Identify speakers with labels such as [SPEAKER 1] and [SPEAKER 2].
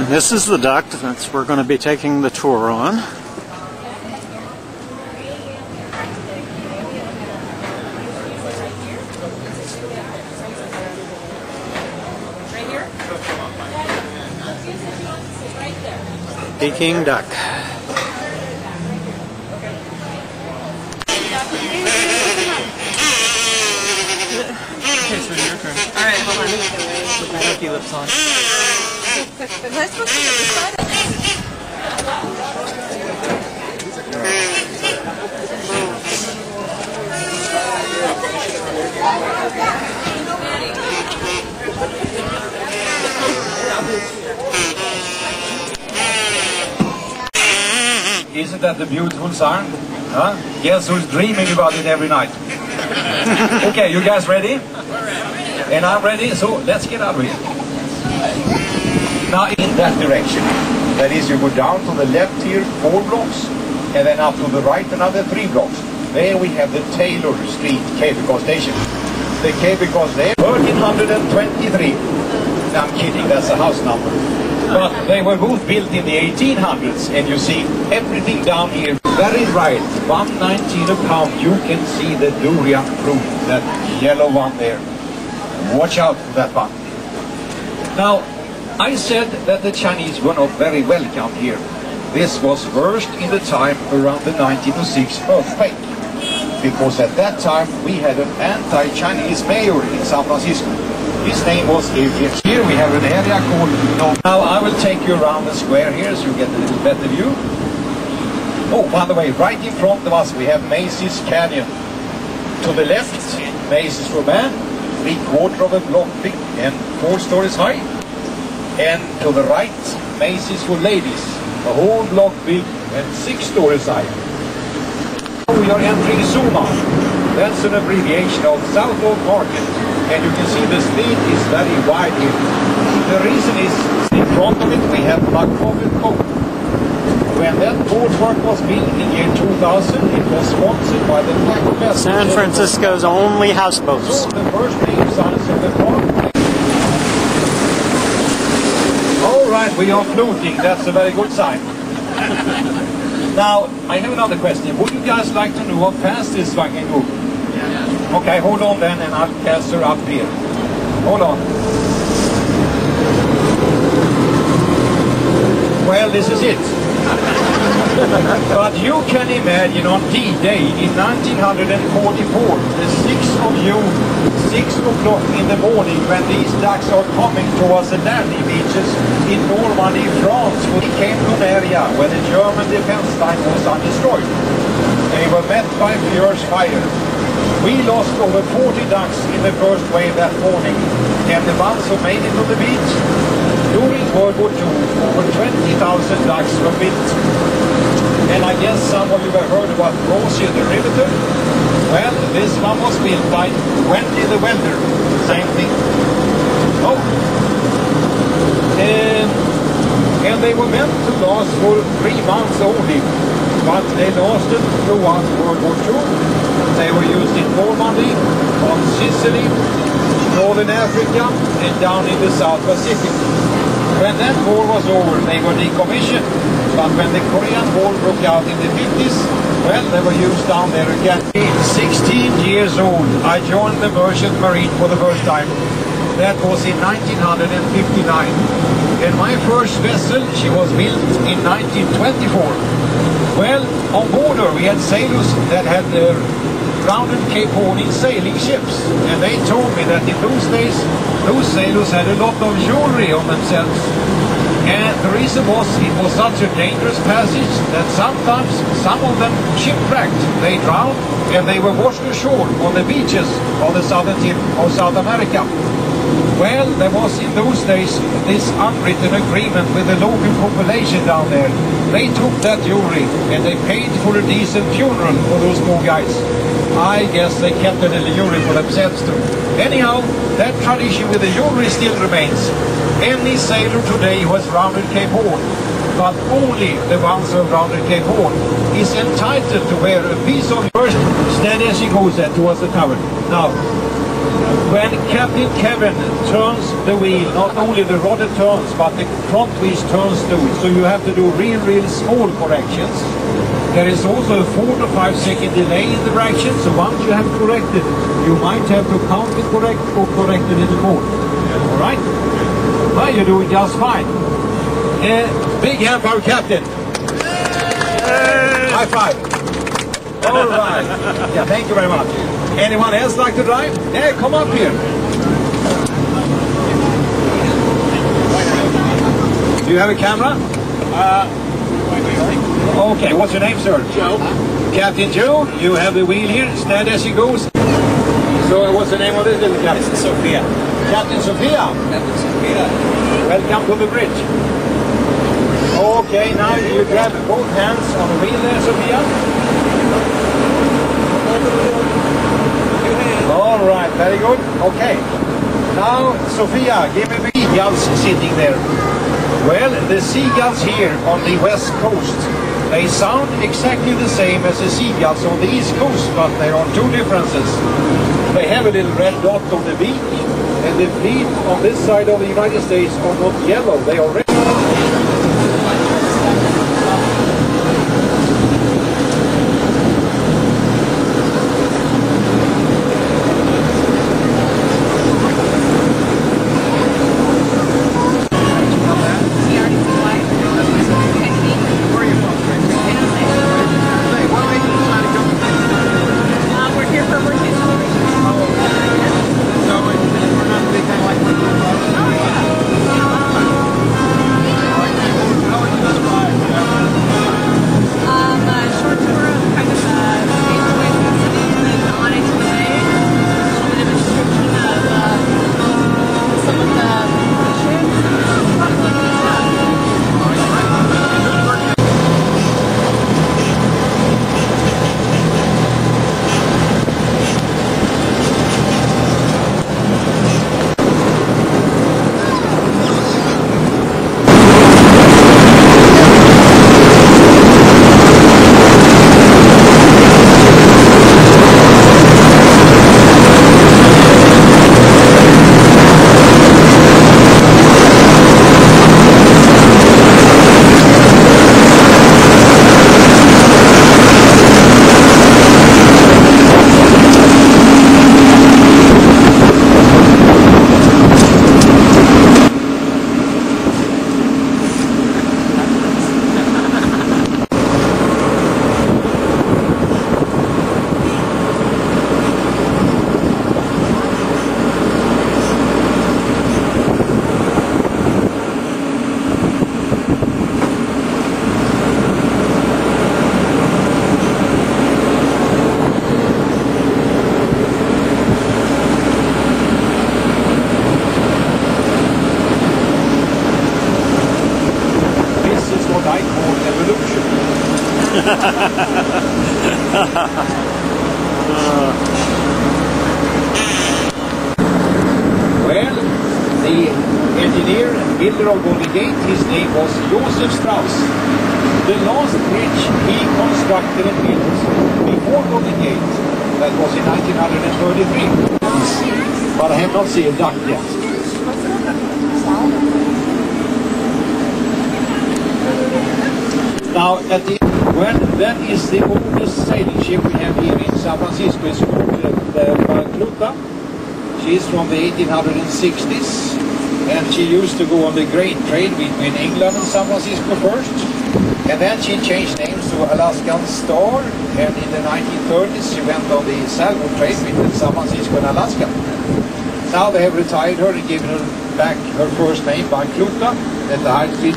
[SPEAKER 1] This is the duct that we're going to be taking the tour on. Peking duck.
[SPEAKER 2] Okay, so your turn. Alright, hold on. Put my hooky lips on.
[SPEAKER 3] Am I supposed to get this side?
[SPEAKER 4] Isn't that a beautiful song? Huh? Guess who's dreaming about it every night? Okay, you guys ready? And I'm ready, so let's get out of here. Now in that direction. That is, you go down to the left here 4 blocks, and then up to the right another 3 blocks. There we have the Taylor Street cable car station. The cable cars there, 1323. No, I'm kidding, that's a house number. But they were both built in the 1800s, and you see everything down here. Very right, 119 a pound. You can see the durian fruit, that yellow one there. Watch out for that one. Now, I said that the Chinese were not very welcome here. This was first in the time around the 1906 earthquake. Because at that time we had an anti-Chinese mayor in San Francisco. His name was Adrian. Here we have an area called... Now I will take you around the square here so you get a little better view. Oh, by the way, right in front of us we have Macy's Canyon. To the left, Macy's for man, 3/4 of a block thick and 4 stories high. And to the right, Macy's for ladies, a whole block big and 6 stories high. We are entering Zuma. That's an abbreviation of Southwold Market. And you can see the street is very wide here. The reason is, in front of it we have McCoven Cove. When that boardwalk was built in the year 2000, it was sponsored by the Black
[SPEAKER 1] San Francisco's only houseboats.
[SPEAKER 4] So the first name signs of the park. Alright, we are floating. That's a very good sign. Now, I have another question. Would you guys like to know how fast this one can go? Okay, hold on then, and I'll cast her up here. Hold on. Well, this is it. But you can imagine on D-Day in 1944, the 6th of June, 6 o'clock in the morning, when these ducks are coming towards the landing beaches in Normandy, France, we came to an area where the German defense line was undestroyed. They were met by fierce fire. We lost over 40 ducks in the first wave that morning, and the ones who made it to the beach, during World War II, over 20,000 ducks were built. And I guess some of you have heard about Rosie the Riveter. Well, this one was built by Wendy the Welder. Same thing. Oh. And they were meant to last for 3 months only. But they lasted throughout World War II. They were used in Normandy, on Sicily, Northern Africa, and down in the South Pacific. When that war was over, they were decommissioned. But when the Korean War broke out in the 50s, well, they were used down there again. 16 years old, I joined the Merchant Marine for the first time. That was in 1959. And my first vessel, she was built in 1924. Well, on board her, we had sailors that had grounded Cape Horn in sailing ships. And they told me that in those days, those sailors had a lot of jewelry on themselves. And the reason was, it was such a dangerous passage that sometimes some of them shipwrecked. They drowned and they were washed ashore on the beaches of the southern tip of South America. Well, there was in those days this unwritten agreement with the local population down there. They took that jewelry and they paid for a decent funeral for those poor guys. I guess they kept a little jewelry for themselves too. Anyhow, that tradition with the jewelry still remains. Any sailor today who has rounded Cape Horn, but only the ones who have rounded Cape Horn, is entitled to wear a piece of first steady as she goes there towards the tower. Now, When Captain Kevin turns the wheel, not only the rudder turns, but the front wheel turns too. So you have to do real small corrections. There is also a 4 to 5 second delay in the correction, so once you have corrected, you might have to counter correct or correct it in the mode. Alright? Well, you're doing just fine. Big hand for our captain. High five. Alright. Yeah, thank you very much. Anyone else like to drive? Yeah, come up here. Do you have a camera? Okay, what's your name, sir? Joe. Captain Joe, you have the wheel here. Stand as you go. So, what's the name of this little captain?
[SPEAKER 5] This is Sophia.
[SPEAKER 4] Captain Sophia.
[SPEAKER 5] Captain Sophia.
[SPEAKER 4] Welcome to the bridge. Okay, now you grab both hands on the wheel there, Sophia. All right, very good. Okay. Now, Sophia, give me the seagulls sitting there. Well, the seagulls here on the west coast, they sound exactly the same as the seagulls on the east coast, but there are two differences. They have a little red dot on the beak, and the feet on this side of the United States are not yellow, they are red. Well, the engineer and builder of Golden Gate, his name was Josef Strauss. The last bridge he constructed and built before Golden Gate, that was in 1933. But I have not seen a duck yet. Now, at the that is the oldest sailing ship we have here in San Francisco. It's called the Barracuda. She is from the 1860s, and she used to go on the grain trade between England and San Francisco first. And then she changed names to Alaskan Star, and in the 1930s she went on the salmon trade between San Francisco and Alaska. Now they have retired her and given her back her first name, Barracuda, at the high speed